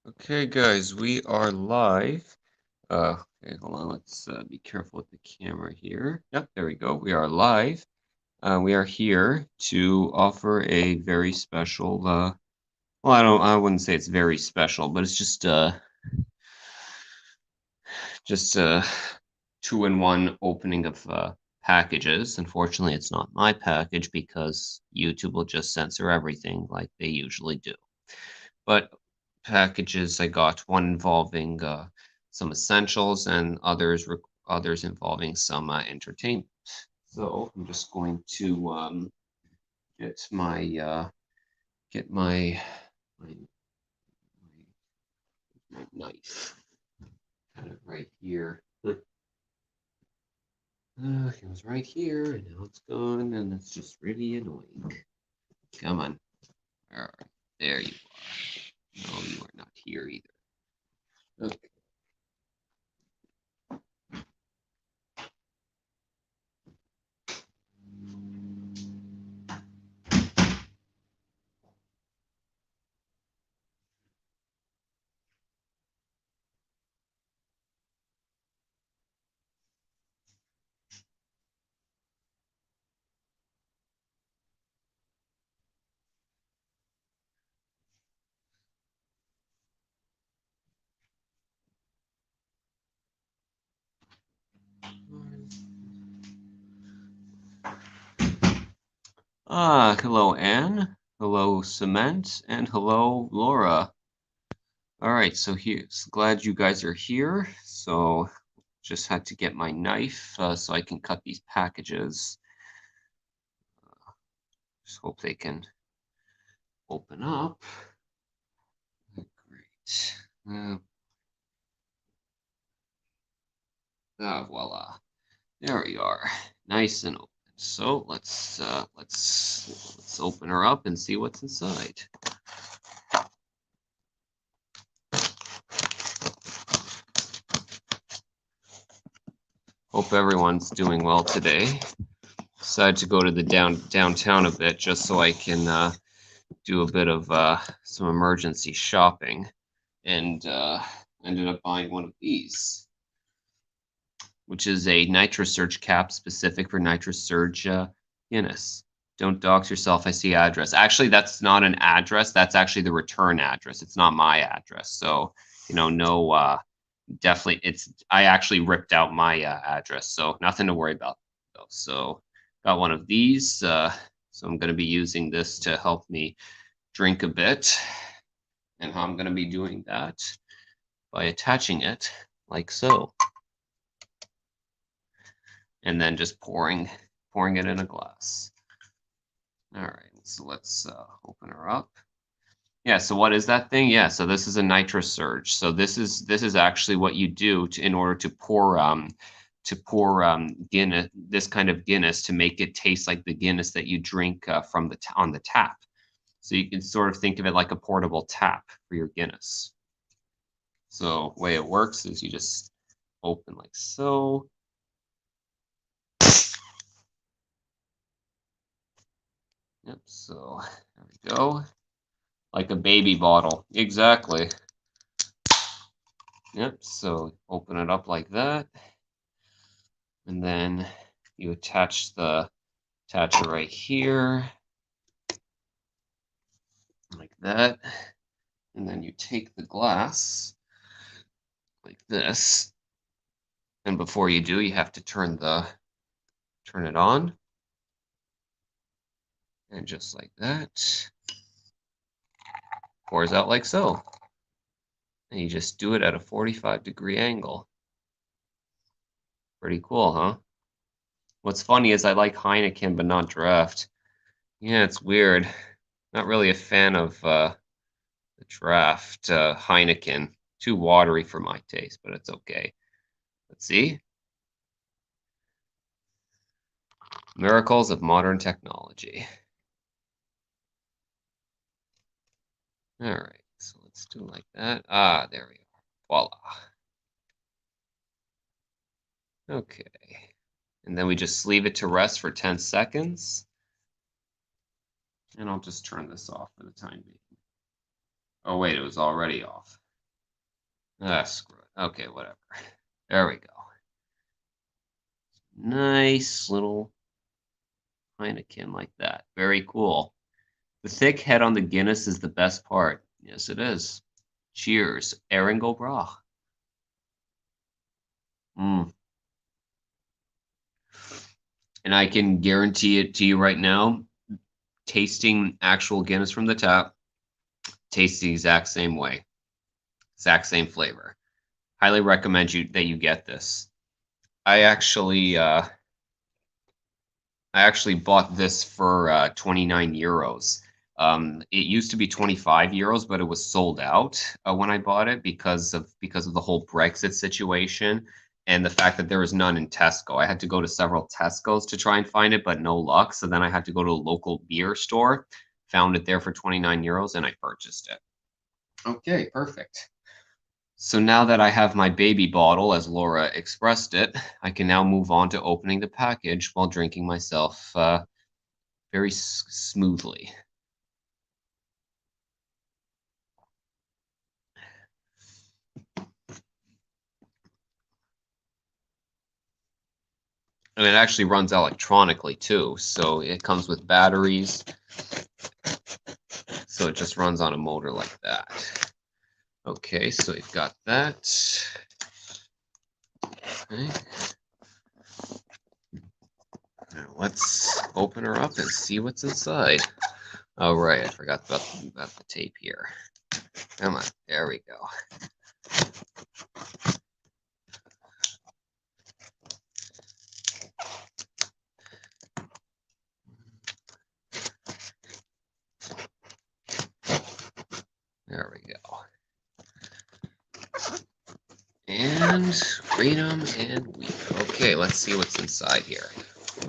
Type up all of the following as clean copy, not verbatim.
Okay, guys, we are live. Okay, hold on. Let's be careful with the camera here. Yep, there we go. We are live. We are here to offer a very special. Well, I wouldn't say it's very special, but it's just a two-in-one opening of packages. Unfortunately, it's not my package because YouTube will just censor everything like they usually do. But packages I got one involving some essentials and others involving some entertainment. So I'm just going to get my get my, my knife kind of right here. It was right here, and now it's gone, and it's just really annoying. Come on. All right, there you are. No, you are not here either. Okay. Hello, Anne. Hello, Cement, and hello, Laura. All right, so glad you guys are here. So just had to get my knife so I can cut these packages. Just hope they can open up. Great. Voila. There we are. Nice and open. So let's open her up and see what's inside. Hope everyone's doing well today. Decided to go to the downtown a bit just so I can do a bit of some emergency shopping, and ended up buying one of these, which is a NitroSurge cap specific for NitroSurge Guinness. Don't dox yourself. I see address. Actually, that's not an address. That's actually the return address. It's not my address. So, no, definitely, I actually ripped out my address. So nothing to worry about. So got one of these. So I'm going to be using this to help me drink a bit. And how I'm going to be doing that by attaching it like so. And then just pouring it in a glass. All right, so let's open her up. Yeah, so what is that thing? Yeah, so this is a NitroSurge. So this is actually what you do in order to pour Guinness, this kind of Guinness, to make it taste like the Guinness that you drink from on the tap. So you can sort of think of it like a portable tap for your Guinness. So the way it works is you just open like so. Yep, so there we go. Like a baby bottle. Exactly. Yep, so open it up like that. And then you attach it right here. Like that. And then you take the glass like this. And before you do, you have to turn it on. And just like that. Pours out like so. And you just do it at a 45-degree angle. Pretty cool, huh? What's funny is I like Heineken, but not draft. Yeah, it's weird. Not really a fan of the draft Heineken. Too watery for my taste, but it's okay. Let's see. Miracles of modern technology. All right, so let's do it like that. Ah, there we are. Voila. Okay. And then we just leave it to rest for 10 seconds. And I'll just turn this off for the time being. Oh, wait, it was already off. Screw it. Okay, whatever. There we go. Nice little Heineken like that. Very cool. The thick head on the Guinness is the best part. Yes, it is. Cheers. Erin go bragh. Mm. And I can guarantee it to you right now, tasting actual Guinness from the tap tastes the exact same way. Exact same flavor. Highly recommend that you get this. I actually bought this for 29 euros. It used to be 25 euros, but it was sold out when I bought it because of the whole Brexit situation and the fact that there was none in Tesco. I had to go to several Tesco's to try and find it, but no luck. So then I had to go to a local beer store, found it there for 29 euros, and I purchased it. Okay, perfect. So now that I have my baby bottle, as Laura expressed it, I can now move on to opening the package while drinking myself very smoothly. And it actually runs electronically too, so it comes with batteries. So it just runs on a motor like that. Okay, so we've got that. Okay. Now let's open her up and see what's inside. Oh, right, I forgot about the tape here. Come on, there we go. There we go. And freedom and wheat. Okay, let's see what's inside here.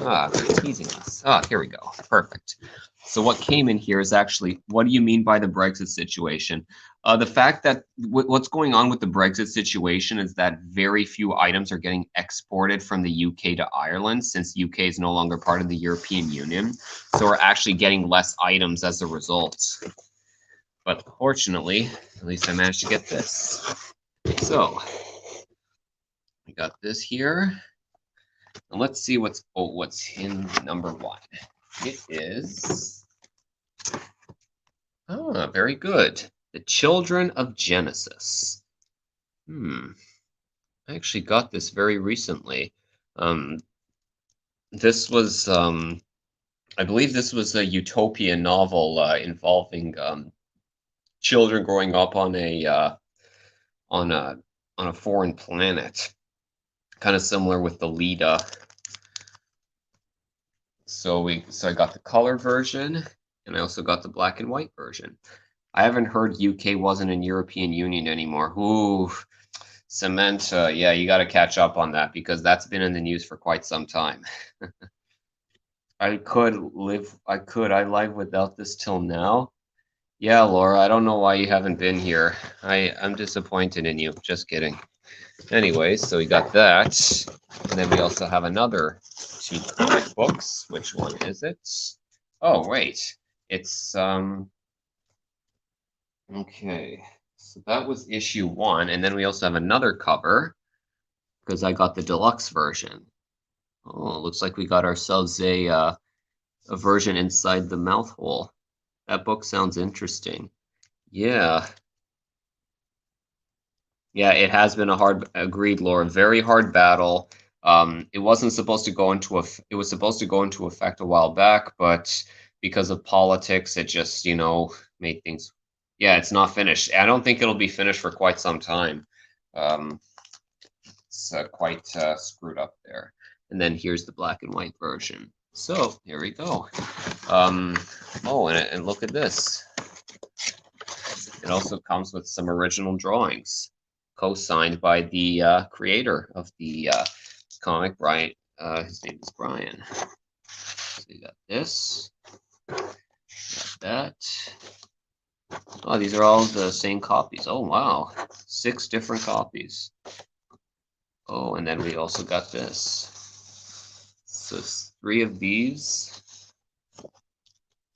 Ah, they're teasing us. Ah, here we go. Perfect. So what came in here is actually, what do you mean by the Brexit situation? The fact that what's going on with the Brexit situation is that very few items are getting exported from the UK to Ireland since the UK is no longer part of the European Union. So we're actually getting less items as a result. But fortunately, at least I managed to get this. So I got this here. And let's see what's in number one. It is very good. The Children of Genesis. I actually got this very recently. This was I believe this was a utopian novel involving children growing up on a foreign planet. Kind of similar with the Leda. So I got the color version, and I also got the black and white version. I haven't heard UK wasn't in European Union anymore. Ooh, cement. Yeah, you got to catch up on that because that's been in the news for quite some time. I live without this till now. Yeah, Laura, I don't know why you haven't been here. I'm disappointed in you. Just kidding. Anyways, so we got that. And then we also have another 2 comic books. Which one is it? Oh, wait. It's okay. So that was issue 1, and then we also have another cover because I got the deluxe version. Oh, looks like we got ourselves a version inside the mouth hole. That book sounds interesting. Yeah. Yeah, it has been a hard, agreed, Laura, very hard battle. It wasn't supposed to go into it was supposed to go into effect a while back, but because of politics, it just, made things. Yeah, it's not finished. I don't think it'll be finished for quite some time. It's quite screwed up there. And then here's the black and white version. So here we go. Oh, and look at this. It also comes with some original drawings, co-signed by the creator of the comic, Brian. His name is Brian. So you got this, got that. Oh, these are all the same copies. Oh, wow. 6 different copies. Oh, and then we also got this. So 3 of these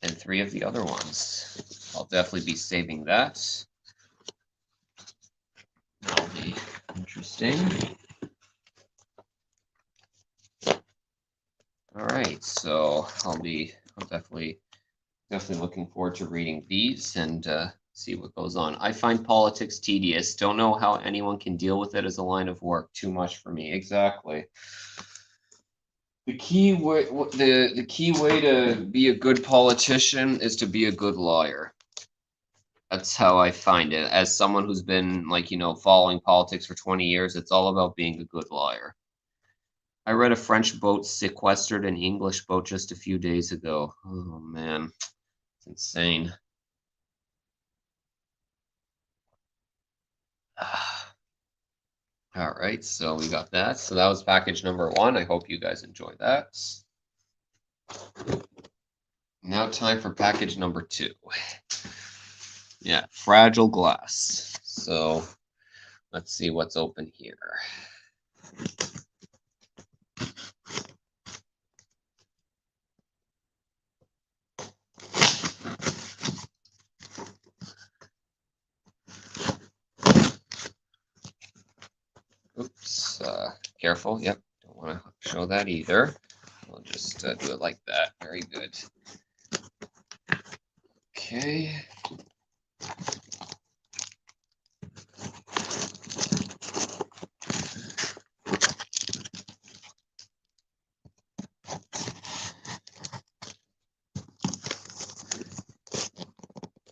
and 3 of the other ones. I'll definitely be saving that. Now Interesting. All right, so I'm definitely looking forward to reading these and see what goes on. I find politics tedious. Don't know how anyone can deal with it as a line of work. Too much for me. Exactly. The key way to be a good politician is to be a good lawyer. That's how I find it. As someone who's been following politics for 20 years, it's all about being a good lawyer. I read a French boat sequestered an English boat just a few days ago. Oh man, it's insane. All right, so we got that. So that was package number 1. I hope you guys enjoyed that. Now time for package number 2. Yeah, fragile glass. So let's see what's open here. Oops, careful. Yep, don't want to show that either. We'll just do it like that. Very good. Okay.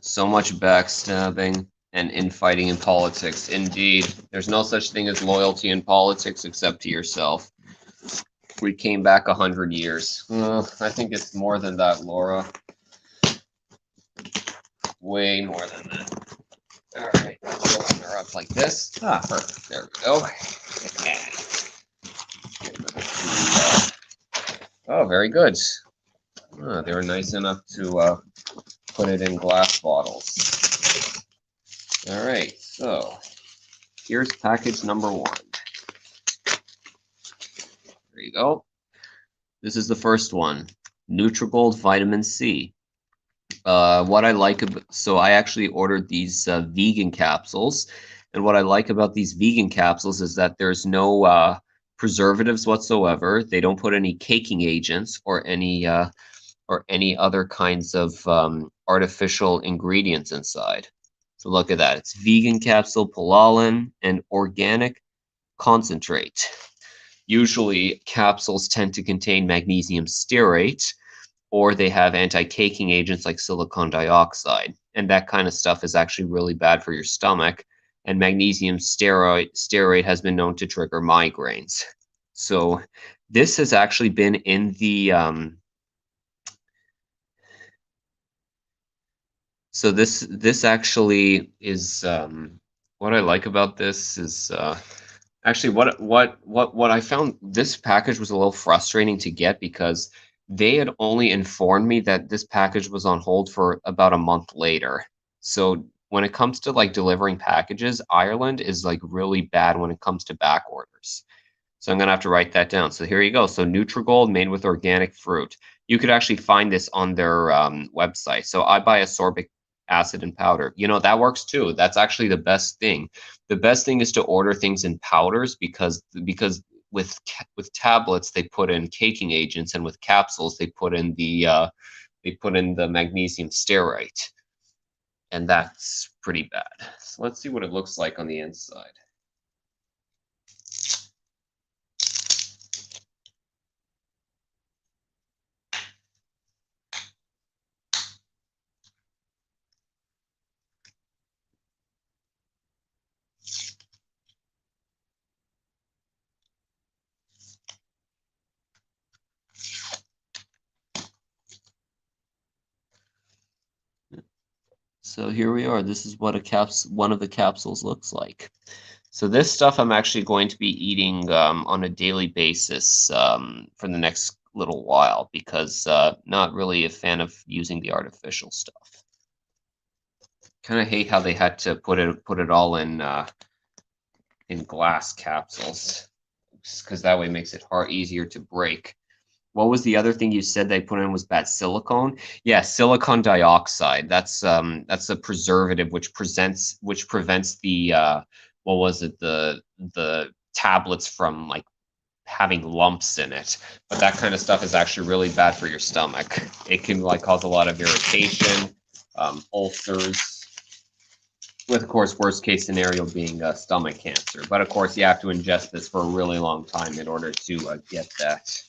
So much backstabbing and infighting in politics. Indeed, there's no such thing as loyalty in politics except to yourself. We came back 100 years. I think it's more than that, Laura. Way more than that. All right, let's open her up like this. Perfect. There we go. Oh, very good. They were nice enough to put it in glass bottles. All right, so here's package number 1. There you go. This is the first one, Nutrigold Vitamin C. What I like, so I actually ordered these vegan capsules, and what I like about these vegan capsules is that there's no preservatives whatsoever. They don't put any caking agents or any other kinds of artificial ingredients inside. So look at that. It's vegan capsule, pullalin, and organic concentrate. Usually capsules tend to contain magnesium stearate, or they have anti-caking agents like silicon dioxide. And that kind of stuff is actually really bad for your stomach. And magnesium stearate has been known to trigger migraines. So this has actually been in the so this actually is what I like about this is actually what I found. This package was a little frustrating to get because they had only informed me that this package was on hold for about a month later. So when it comes to delivering packages, Ireland is really bad when it comes to back orders. So I'm gonna have to write that down. So here you go. So Nutrigold made with organic fruit. You could actually find this on their website. So I buy ascorbic acid and powder. That works too. That's actually the best thing. The best thing is to order things in powders because with tablets they put in caking agents, and with capsules they put in the magnesium stearate, and that's pretty bad. So let's see what it looks like on the inside. So here we are. This is what one of the capsules looks like. So this stuff I'm actually going to be eating on a daily basis for the next little while because not really a fan of using the artificial stuff. Kind of hate how they had to put it all in glass capsules because that way it makes it easier to break. What was the other thing you said they put in was bad? Silicone? Yeah, silicon dioxide. That's a preservative which prevents the what was it, the tablets from like having lumps in it. But that kind of stuff is actually really bad for your stomach. It can like cause a lot of irritation, ulcers, with of course worst case scenario being stomach cancer. But of course you have to ingest this for a really long time in order to get that.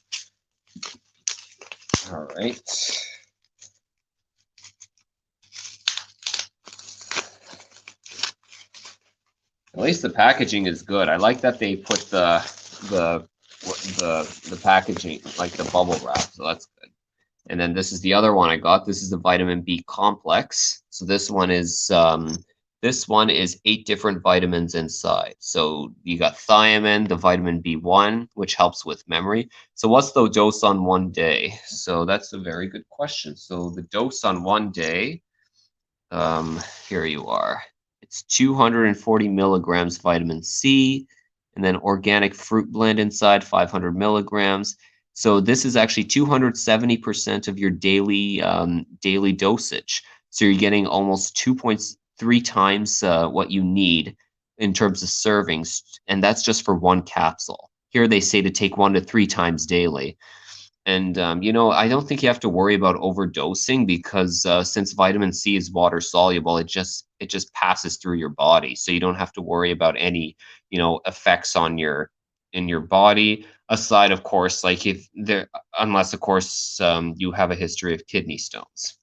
All right. At least the packaging is good. I like that they put the packaging, like the bubble wrap, so that's good. And then this is the other one I got. This is the vitamin B complex. So this one is 8 different vitamins inside. So you got thiamine, the vitamin B1, which helps with memory. So what's the dose on one day? So that's a very good question. So the dose on one day, here you are. It's 240 milligrams vitamin C, and then organic fruit blend inside, 500 milligrams. So this is actually 270% of your daily daily dosage. So you're getting almost 2.3 times what you need in terms of servings, and that's just for one capsule. Here they say to take 1 to 3 times daily. And you know, I don't think you have to worry about overdosing because since vitamin C is water soluble, it just passes through your body, so you don't have to worry about any, you know, effects on your body. Aside, of course, like if there, unless of course you have a history of kidney stones.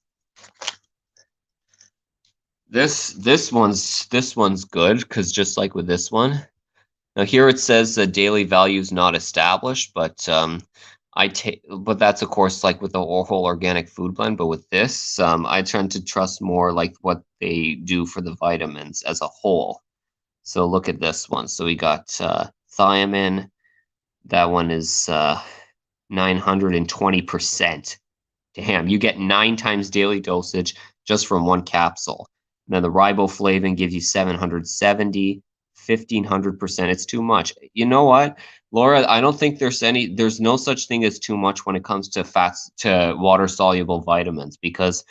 This one's good because just like with this one, now here it says the daily value is not established, but but that's of course like with the whole organic food blend. But with this, I tend to trust more like what they do for the vitamins as a whole. So look at this one. So we got thiamine. That one is 920%. Damn, you get 9 times daily dosage just from one capsule. And then the riboflavin gives you 770, 1500%. It's too much. You know what, Laura? I don't think there's no such thing as too much when it comes to fats, to water soluble vitamins, because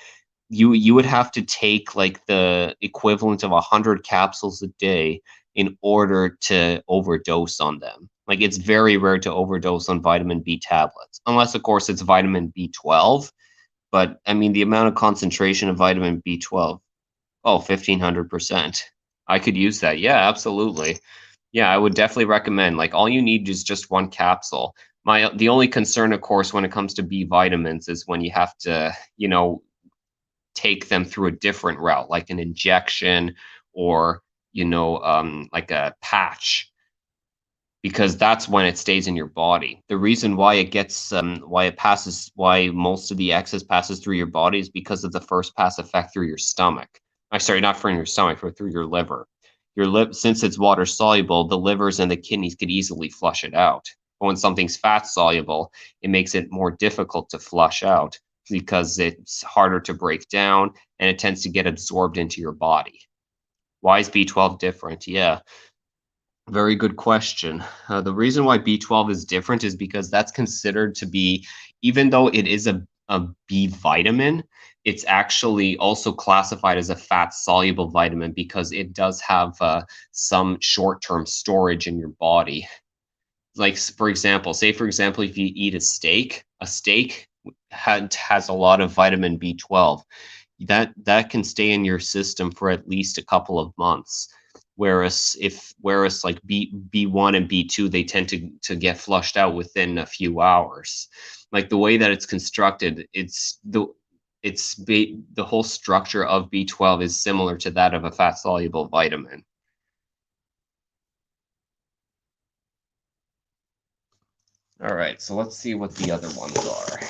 you would have to take like the equivalent of 100 capsules a day in order to overdose on them. Like it's very rare to overdose on vitamin B tablets, unless of course it's vitamin B12. But I mean, the amount of concentration of vitamin B12, oh, 1500%. I could use that. Yeah, absolutely. Yeah, I would definitely recommend. Like all you need is just one capsule. The only concern, of course, when it comes to B vitamins is when you have to, you know, take them through a different route, like an injection or, you know, like a patch, because that's when it stays in your body. The reason why it gets, why most of the excess passes through your body is because of the first pass effect through your stomach. I'm sorry, not from your stomach, but through your liver. Since it's water soluble, the livers and the kidneys could easily flush it out. But when something's fat soluble, it makes it more difficult to flush out because it's harder to break down and it tends to get absorbed into your body. Why is B12 different? Yeah, very good question. The reason why B12 is different is because that's considered to be, even though it is a B vitamin, it's actually also classified as a fat soluble vitamin because it does have some short-term storage in your body. Like for example, if you eat a steak has a lot of vitamin B12. That can stay in your system for at least a couple of months. Whereas like B1 and B2, they tend to get flushed out within a few hours. Like the way that it's constructed, the whole structure of B12 is similar to that of a fat soluble vitamin. All right, so let's see what the other ones are.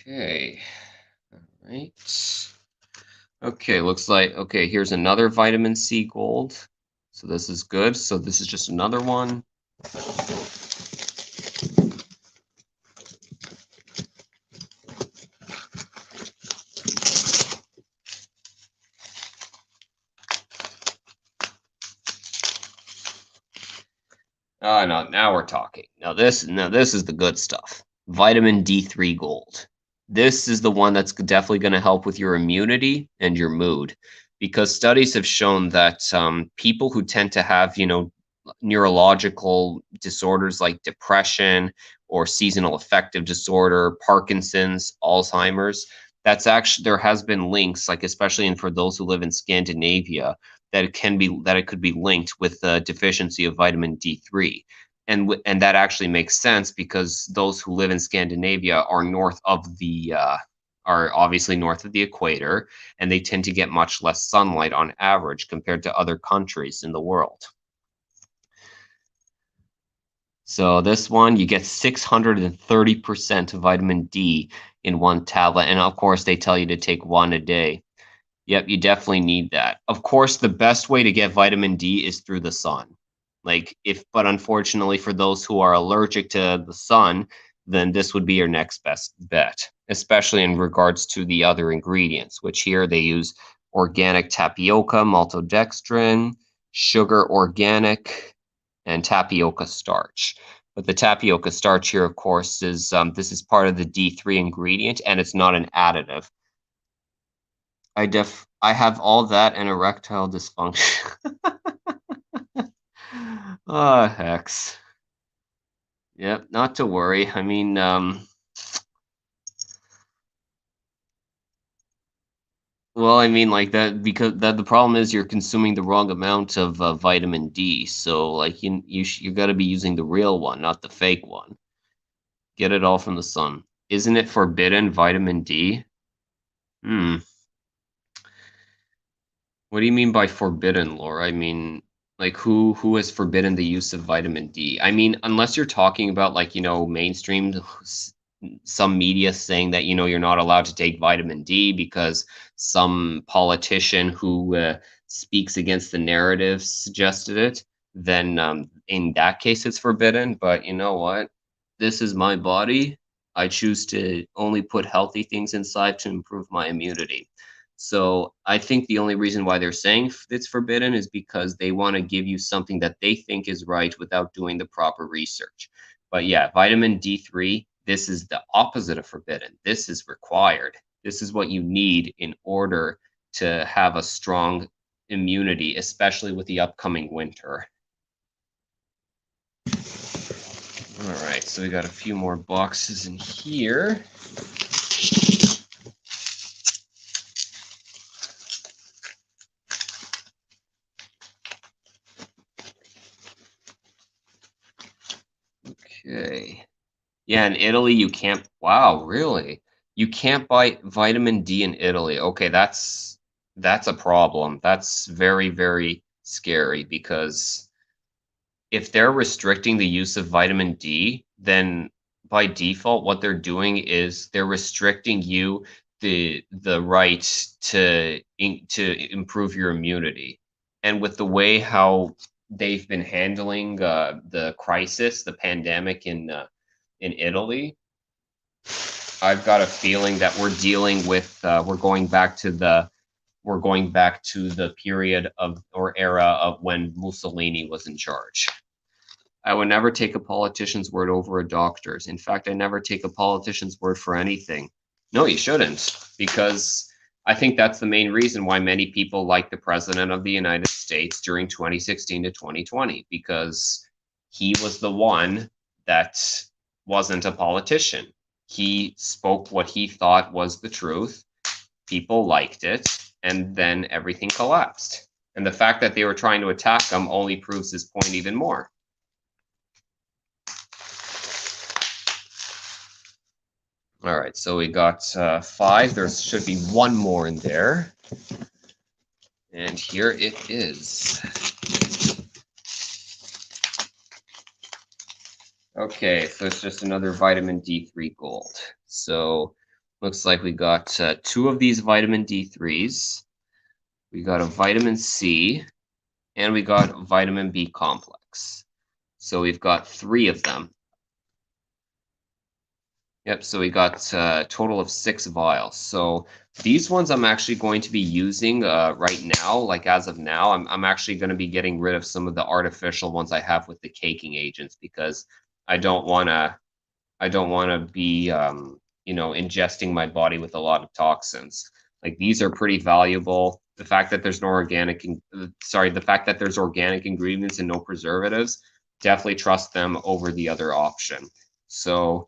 Okay, all right. Okay, looks like, okay, here's another vitamin C gold. So this is good. So this is just another one. Oh, no, now we're talking. Now this is the good stuff. Vitamin D3 Gold. This is the one that's definitely going to help with your immunity and your mood, because studies have shown that people who tend to have, neurological disorders like depression or seasonal affective disorder, Parkinson's, Alzheimer's, that's actually there has been links, like especially in for those who live in Scandinavia, that it could be linked with the deficiency of vitamin D3. And that actually makes sense because those who live in Scandinavia are obviously north of the equator, and they tend to get much less sunlight on average compared to other countries in the world. So this one, you get 630% vitamin D in one tablet, and of course they tell you to take one a day. Yep, you definitely need that. Of course, the best way to get vitamin D is through the sun. But unfortunately for those who are allergic to the sun, then this would be your next best bet, especially in regards to the other ingredients, which here they use organic tapioca, maltodextrin, sugar organic, and tapioca starch. But the tapioca starch here, of course, is this is part of the D3 ingredient, and it's not an additive. I have all that and erectile dysfunction. Oh, hex. Yep, not to worry. I mean, well, I mean, like that because the problem is you're consuming the wrong amount of vitamin D. So, like, you got to be using the real one, not the fake one. Get it all from the sun. Isn't it forbidden, vitamin D? Hmm. What do you mean by forbidden, Laura? I mean, like who has forbidden the use of vitamin D? I mean, unless you're talking about like, mainstream some media saying that, you're not allowed to take vitamin D because some politician who speaks against the narrative suggested it, then in that case it's forbidden. But you know what? This is my body. I choose to only put healthy things inside to improve my immunity. So I think the only reason why they're saying it's forbidden is because they want to give you something that they think is right without doing the proper research. But yeah, vitamin D3, this is the opposite of forbidden. This is required. This is what you need in order to have a strong immunity, especially with the upcoming winter. All right, so we got a few more boxes in here. Okay. Yeah, in Italy you can't. Wow, really? You can't buy vitamin D in Italy. Okay, that's a problem. That's very, very scary because if they're restricting the use of vitamin D, then by default what they're doing is they're restricting you the right to improve your immunity. And with the way how they've been handling the crisis, the pandemic in Italy, I've got a feeling that we're dealing with we're going back to the period of or era of when Mussolini was in charge. I would never take a politician's word over a doctor's. In fact, I never take a politician's word for anything. No, you shouldn't, because I think that's the main reason why many people like the president of the United States during 2016 to 2020, because he was the one that wasn't a politician. He spoke what he thought was the truth. People liked it, and then everything collapsed. And the fact that they were trying to attack him only proves his point even more. All right, so we got 5. There should be one more in there. And here it is. Okay, so it's just another vitamin D3 Gold. So looks like we got 2 of these vitamin D3s. We got a vitamin C, and we got vitamin B complex. So we've got 3 of them. Yep, so we got a total of 6 vials. So These ones I'm actually going to be using right now, like as of now. I'm actually going to be getting rid of some of the artificial ones I have with the caking agents because I don't want to be ingesting my body with a lot of toxins. Like these are pretty valuable. The fact that there's no organic, the fact that there's organic ingredients and no preservatives, definitely trust them over the other option. So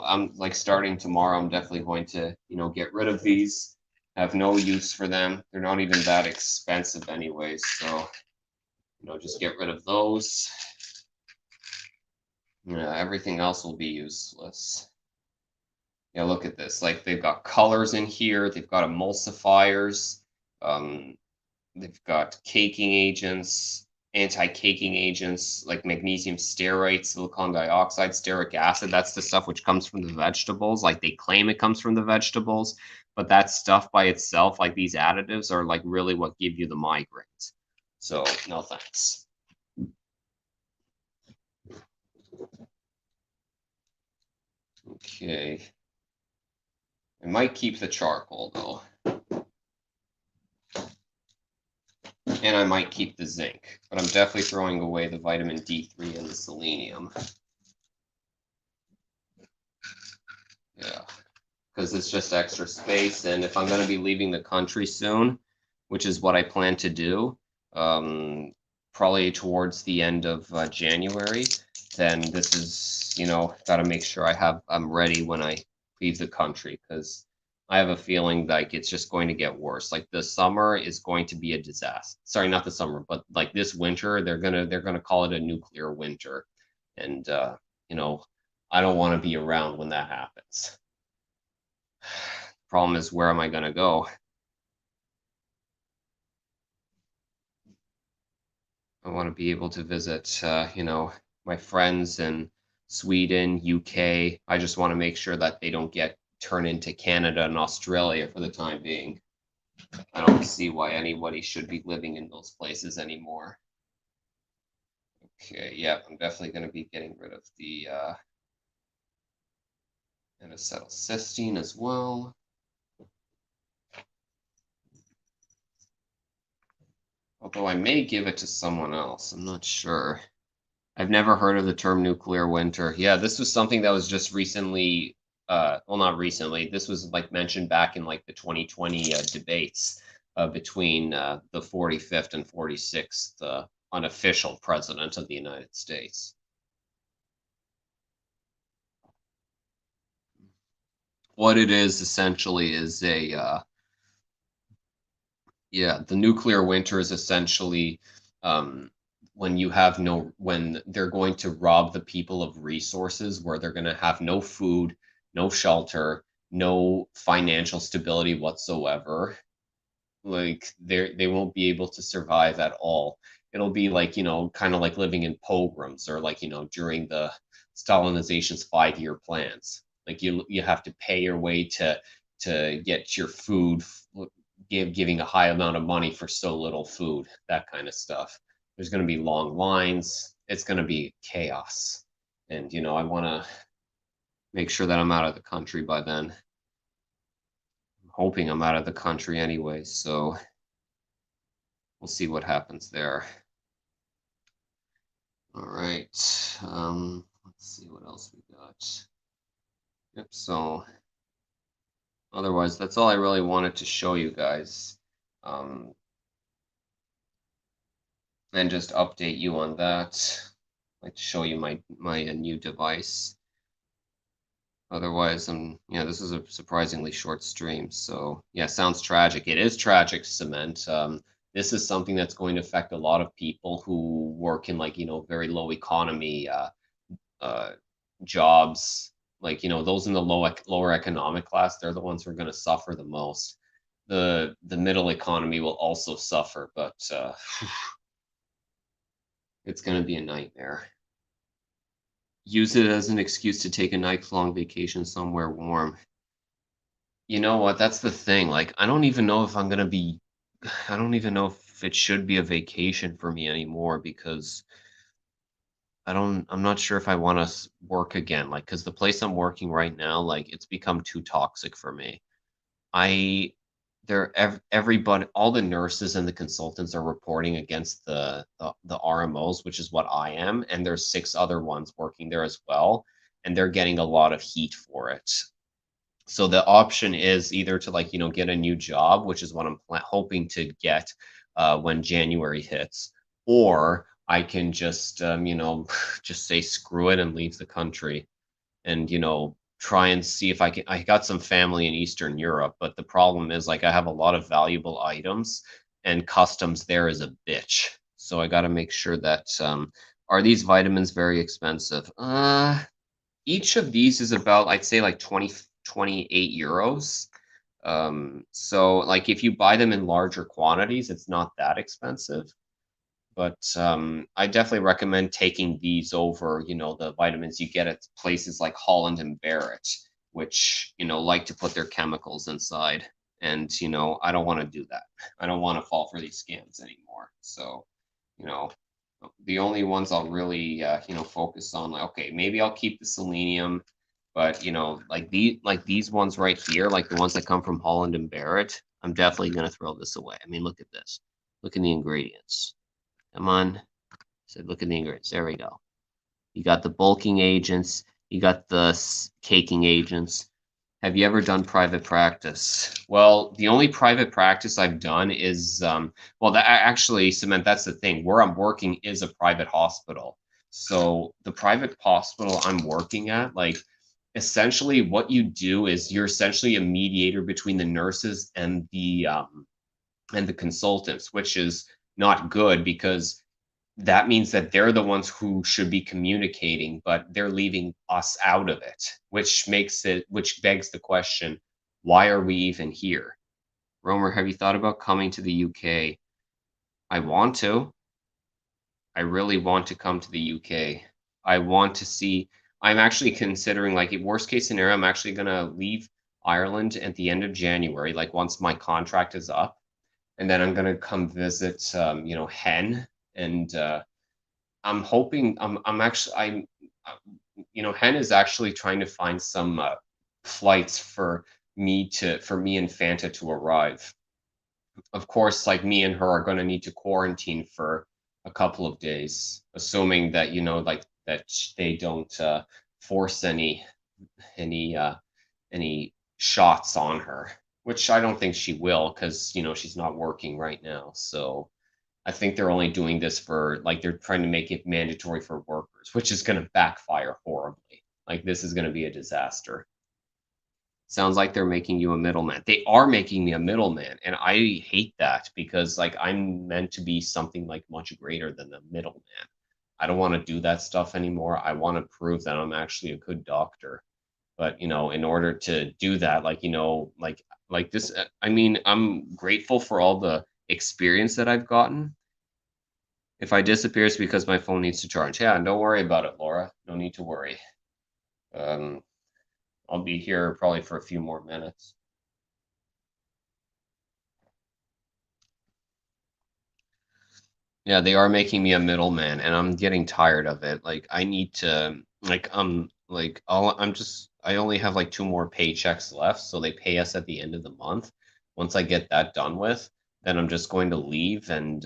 I'm like starting tomorrow, I'm definitely going to, get rid of these. I have no use for them. They're not even that expensive anyways. So, just get rid of those. Yeah, everything else will be useless. Yeah, look at this. Like they've got colors in here. They've got emulsifiers. Um, they've got caking agents, anti-caking agents like magnesium stearate, silicon dioxide, stearic acid. That's the stuff which comes from the vegetables. Like they claim it comes from the vegetables, but that stuff by itself, like these additives, are like really what give you the migraines. So no thanks. Okay. I might keep the charcoal though. And I might keep the zinc, but I'm definitely throwing away the vitamin D3 and the selenium. Yeah, because it's just extra space. And if I'm going to be leaving the country soon, which is what I plan to do, probably towards the end of January, then this is, got to make sure I'm ready when I leave the country because I have a feeling like it's just going to get worse. Like the summer is going to be a disaster. Sorry, not the summer, but like this winter, they're gonna call it a nuclear winter, and you know, I don't want to be around when that happens. Problem is, where am I gonna go? I want to be able to visit, my friends in Sweden, UK. I just want to make sure that they don't get turned into Canada and Australia for the time being. I don't see why anybody should be living in those places anymore. Okay, yeah, I'm definitely going to be getting rid of the N-acetylcysteine as well. Although I may give it to someone else. I'm not sure. I've never heard of the term nuclear winter. Yeah, this was something that was just recently, well, not recently. This was like mentioned back in like the 2020 debates between the 45th and 46th unofficial president of the United States. What it is essentially is the nuclear winter is essentially um, when they're going to rob the people of resources, where they're going to have no food, no shelter, no financial stability whatsoever. Like they won't be able to survive at all. It'll be like, kind of like living in pogroms or like, during the Stalinization's 5-year plans. Like you have to pay your way to get your food, giving a high amount of money for so little food, that kind of stuff. There's going to be long lines. It's going to be chaos. And, I want to make sure that I'm out of the country by then. I'm hoping I'm out of the country anyway, so we'll see what happens there. All right. Let's see what else we got. Yep, so otherwise, that's all I really wanted to show you guys. And just update you on that. I'd like to show you my new device. Otherwise, this is a surprisingly short stream. So yeah, sounds tragic. It is tragic, Cement. This is something that's going to affect a lot of people who work in like, very low economy uh, jobs. Like, those in the lower economic class, they're the ones who are going to suffer the most. The middle economy will also suffer, but it's going to be a nightmare. Use it as an excuse to take a night-long vacation somewhere warm. You know what? That's the thing. Like, I don't even know if I don't even know if it should be a vacation for me anymore because I'm not sure if I want to work again. Like, because the place I'm working right now, like, it's become too toxic for me. I everybody, all the nurses and the consultants are reporting against the RMOs, which is what I am, and there's 6 other ones working there as well, and they're getting a lot of heat for it. So the option is either to, like, get a new job, which is what I'm hoping to get when January hits, or I can just just say screw it and leave the country and try and see if I got some family in Eastern Europe, but the problem is, like, I have a lot of valuable items and customs there is a bitch. So I got to make sure that are these vitamins very expensive? Each of these is about, I'd say, like 28 euros. So, like, if you buy them in larger quantities, it's not that expensive. But I definitely recommend taking these over, the vitamins you get at places like Holland and Barrett, which, like to put their chemicals inside. And, I don't want to do that. I don't want to fall for these scams anymore. So, you know, the only ones I'll really, focus on, like, okay, maybe I'll keep the selenium, but, like these ones right here, like the ones that come from Holland and Barrett, I'm definitely going to throw this away. I mean, look at this. Look at the ingredients. Come on. So look at the ingredients. There we go. You got the bulking agents. You got the caking agents. Have you ever done private practice? Well, the only private practice I've done is, well, that actually, Cement, that's the thing. Where I'm working is a private hospital. So the private hospital I'm working at, like, essentially what you do is you're essentially a mediator between the nurses and the consultants, which is not good because that means that they're the ones who should be communicating, but they're leaving us out of it, which begs the question, why are we even here? Romer, have you thought about coming to the UK? I want to. I really want to come to the UK. I want to see. I'm actually considering, like, worst case scenario, I'm actually going to leave Ireland at the end of January, like once my contract is up. And then I'm going to come visit, Hen. And I'm hoping I'm actually I'm Hen is actually trying to find some flights for me and Fanta to arrive. Of course, like, me and her are going to need to quarantine for a couple of days, assuming that like that they don't force any uh, any shots on her, which I don't think she will because she's not working right now. So I think they're only doing this for, like, they're trying to make it mandatory for workers, which is going to backfire horribly. Like, this is going to be a disaster. Sounds like they're making you a middleman. They are making me a middleman, and I hate that because, like, I'm meant to be something, like, much greater than the middleman. I don't want to do that stuff anymore. I want to prove that I'm actually a good doctor. But, in order to do that, like, like this, I mean, I'm grateful for all the experience that I've gotten. If I disappear, it's because my phone needs to charge. Yeah, and don't worry about it, Laura. No need to worry. Um, I'll be here probably for a few more minutes. Yeah, they are making me a middleman, and I'm getting tired of it. Like, I need to, like, I only have like 2 more paychecks left, so they pay us at the end of the month. Once I get that done with, then I'm just going to leave and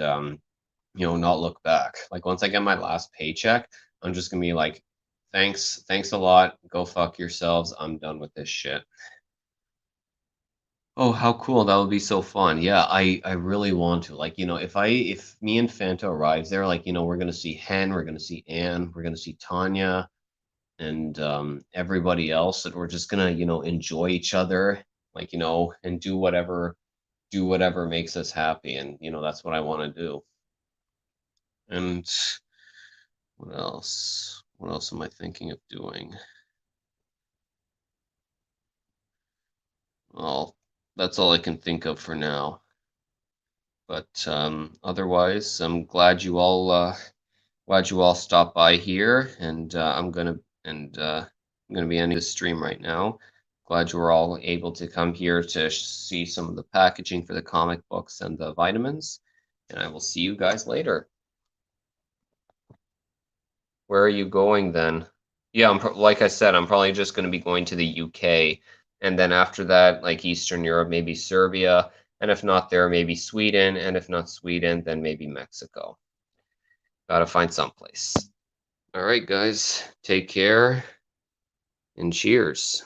not look back. Like, once I get my last paycheck, I'm just gonna be like, thanks a lot. Go fuck yourselves. I'm done with this shit. Oh, how cool. That would be so fun. Yeah, I really want to. Like, if me and Fanta arrives there, like, we're gonna see Hen, we're gonna see Anne, we're gonna see Tanya and everybody else, and we're just gonna, enjoy each other, like, and do whatever makes us happy. And, that's what I want to do. And what else? What else am I thinking of doing? Well, that's all I can think of for now. But otherwise, I'm glad you all stopped by here, and I'm gonna be ending the stream right now. Glad you were all able to come here to see some of the packaging for the comic books and the vitamins, and I will see you guys later. Where are you going then? Yeah, like I said, I'm probably just going to be going to the UK And then after that, like Eastern Europe, maybe Serbia. And if not there, maybe Sweden. And if not Sweden, then maybe Mexico. Gotta find someplace. All right, guys, take care and cheers.